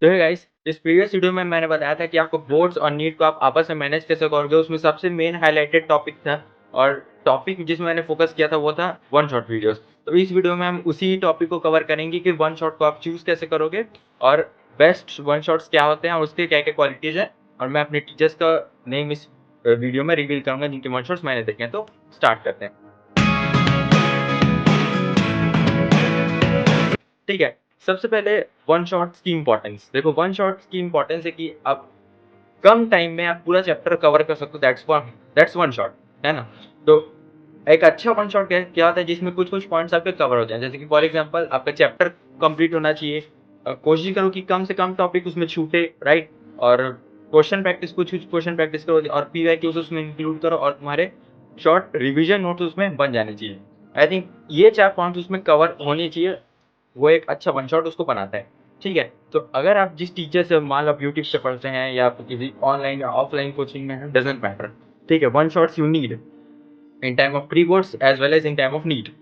तो hey guys, इस previous video में मैंने बताया था कि आपको बोर्ड्स और नीट को आप आपस में मैनेज कैसे करोगे। उसमें सबसे मेन हाइलाइटेड टॉपिक था और टॉपिक जिसमें मैंने फोकस किया था वो था वन शॉट वीडियोस। तो इस वीडियो में हम उसी टॉपिक को कवर करेंगे कि वन शॉट को आप चूज कैसे करोगे और बेस्ट वन शॉट्स क्या होते हैं और उसके क्या क्या क्वालिटीज है। और मैं अपने टीचर्स का नेम इस वीडियो में रिवील करूंगा जिनके वन शॉट्स मैंने देखे हैं। तो स्टार्ट करते हैं। ठीक है, सबसे पहले वन शॉट्स की इंपॉर्टेंस देखो। वन शॉट्स की इंपॉर्टेंस है कि आप कम टाइम में आप पूरा चैप्टर कवर कर सकते हो। दैट्स वन शॉट, है ना। तो एक अच्छा वन शॉट क्या होता है जिसमें कुछ कुछ पॉइंट्स आपके कवर हो जाए। जैसे कि फॉर एग्जांपल आपका चैप्टर कंप्लीट होना चाहिए। कोशिश करो कि कम से कम टॉपिक उसमें छूटे, राइट। और क्वेश्चन प्रैक्टिस, कुछ कुछ क्वेश्चन प्रैक्टिस करो और पीवाईक्यूज उसमें इंक्लूड करो और तुम्हारे शॉर्ट रिवीजन नोट्स उसमें बन जाने चाहिए। आई थिंक ये 4 पॉइंट्स उसमें कवर होने चाहिए। वो एक अच्छा वन शॉट उसको बनाता है। ठीक है, तो अगर आप जिस टीचर से मान लो आप यूट्यूब से पढ़ते हैं या किसी ऑनलाइन या ऑफलाइन कोचिंग में हैं, डजेंट मैटर। ठीक है, one shots you need in time of pre boards as well as in time of NEET.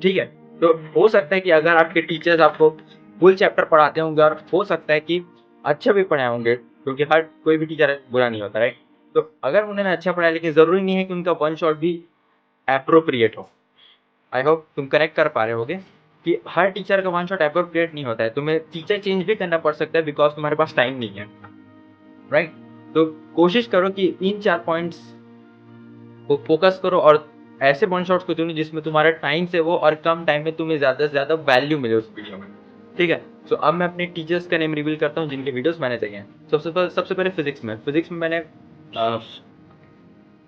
ठीक है, तो हो सकता है कि अगर आपके टीचर्स आपको फुल चैप्टर पढ़ाते होंगे और हो सकता है कि अच्छा भी पढ़ाए होंगे, क्योंकि हर कोई भी टीचर बुरा नहीं होता, राइट। तो अगर उन्होंने अच्छा पढ़ाया, लेकिन जरूरी नहीं है कि उनका वन शॉट भी एप्रोप्रिएट हो। आई होप तुम कनेक्ट कर पा रहे होगे कि हर टीचर का वन शॉट एप्रोप्रिएट नहीं होता है। तुम्हें टीचर चेंज भी करना पड़ सकता है बिकॉज तुम्हारे पास टाइम नहीं है, राइट। तो कोशिश करो कि इन 4 पॉइंट्स को फोकस करो और ऐसे वन शॉट्स को चुनो जिसमें तुम्हारा टाइम से वो और कम टाइम में तुम्हें ज्यादा से ज्यादा वैल्यू मिले उस वीडियो में। ठीक है, तो अब मैं अपने टीचर्स का नेम रिवील करता हूँ जिनके वीडियोस मैंने देखे हैं। सबसे पहले फिजिक्स में मैंने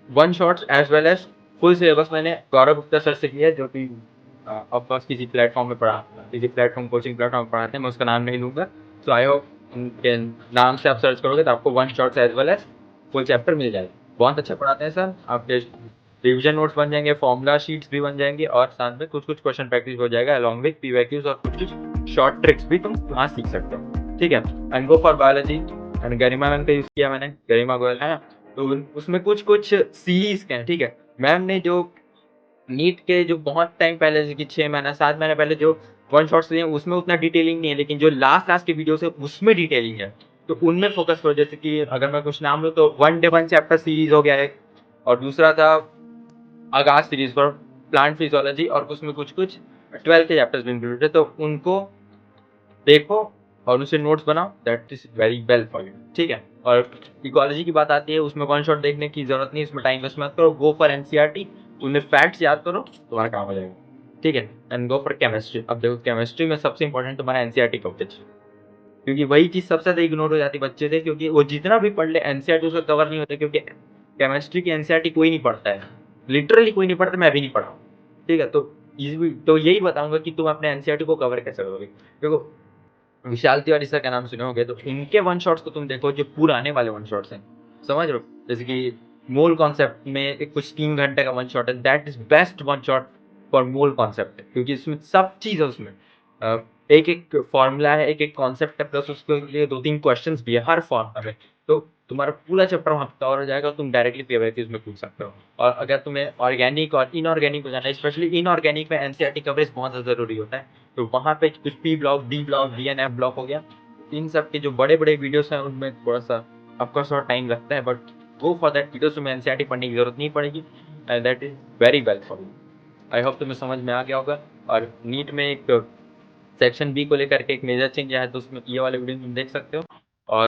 one shots as well as full syllabus मैंने गौरव गुप्ता सर से किया है, जो कि ऑफकोर्स किसी प्लेटफॉर्म में पढ़ा, किसी प्लेटफॉर्म कोचिंग प्लेटफॉर्म में पढ़ाते हैं। मैं उसका नाम नहीं लूंगा। सो आई होप उनके नाम से आप सर्च करोगे तो आपको one shots as well as full chapter मिल जाएगा। बहुत अच्छा पढ़ाते हैं सर। आपके रिविजन नोट्स बन जाएंगे, फॉर्मूला शीट्स भी बन जाएंगे और साथ में कुछ कुछ क्वेश्चन प्रैक्टिस हो जाएगा अलॉन्ग विद पीवाईक्यूज और कुछ कुछ शॉर्ट ट्रिक्स भी तुम वहाँ सीख सकते हो। ठीक है, and go for biology and Garima ma'am का यूज किया मैंने, गरिमा गोयल है। तो उसमें कुछ कुछ सीरीज के हैं। ठीक है, मैम ने जो नीट के जो बहुत टाइम पहले, जैसे कि 6 महीना 7 महीने पहले जो वन शॉट्स दिए उसमें उतना डिटेलिंग नहीं है, लेकिन जो लास्ट लास्ट के वीडियोस है उसमें डिटेलिंग है। तो उनमें फोकस करो। जैसे कि अगर मैं कुछ नाम लूँ तो one day one chapter series हो गया है और दूसरा था आगाज सीरीज फॉर प्लांट फिजियोलॉजी और उसमें कुछ कुछ 12 के चैप्टर्स भी इंक्लूडेड है। तो उनको देखो और उसे नोट्स बनाओ, that is very well for you. ठीक है, और इकोलॉजी की बात आती है उसमें वन शॉट देखने की जरूरत नहीं, इसमें टाइम वेस्ट मत करो। गो फॉर एनसीईआरटी, उन्हें फैक्ट्स याद करो, तुम्हारा काम हो जाएगा। ठीक है, एंड गो फॉर केमिस्ट्री। अब देखो केमिस्ट्री में सबसे इंपॉर्टेंट तुम्हारा एनसीईआरटी कवरेज, क्योंकि वही चीज सबसे ज्यादा इग्नोर हो जाती है बच्चे से, क्योंकि वो जितना भी पढ़ ले एनसीईआरटी उसका कवर नहीं होता, क्योंकि केमिस्ट्री की एनसीईआरटी कोई नहीं पढ़ता है। लिटरली कोई नहीं पढ़ता, मैं भी नहीं पढ़ा। ठीक है, तो यही बताऊंगा कि तुम अपने एनसीईआरटी को कवर कैसे करोगे। देखो, विशाल तिवारी सर का नाम सुने होंगे, तो इनके वन शॉट्स को तुम देखो जो पुराने वाले वन शॉट्स हैं, समझ रहे हो। जैसे कि मोल कॉन्सेप्ट में एक कुछ 3 घंटे का वन शॉट है, that is best one shot for mole concept, क्योंकि इसमें सब चीज है। उसमें एक एक फॉर्मूला है, एक एक कॉन्सेप्ट है, प्लस उसके लिए 2-3 क्वेश्चन भी है हर फॉर्मूला में। तो तुम्हारा पूरा चैप्टर वहाँ कवर हो जाएगा, तुम डायरेक्टली पीवाईक्यूज में पूछ सकते हो। और अगर तुम्हें ऑर्गेनिक और इनऑर्गेनिक हो जाना है, स्पेशली इनऑर्गेनिक में एनसीईआरटी कवरेज बहुत ज़्यादा जरूरी होता है। तो वहाँ पे कुछ P block, D block, DNF block हो गया, इन सब के जो बड़े बड़े वीडियोस हैं उनमें थोड़ा सा ऑफकोर्स थोड़ा टाइम लगता है, but go for that videos में एनसीईआरटी पढ़ने की जरूरत नहीं पड़ेगी and that is very well for you. I hope तुम्हें समझ में आ गया होगा। और नीट में एक सेक्शन बी को लेकर के एक मेजर चेंज आया है, तो उसमें ये वाले वीडियो तुम देख सकते हो।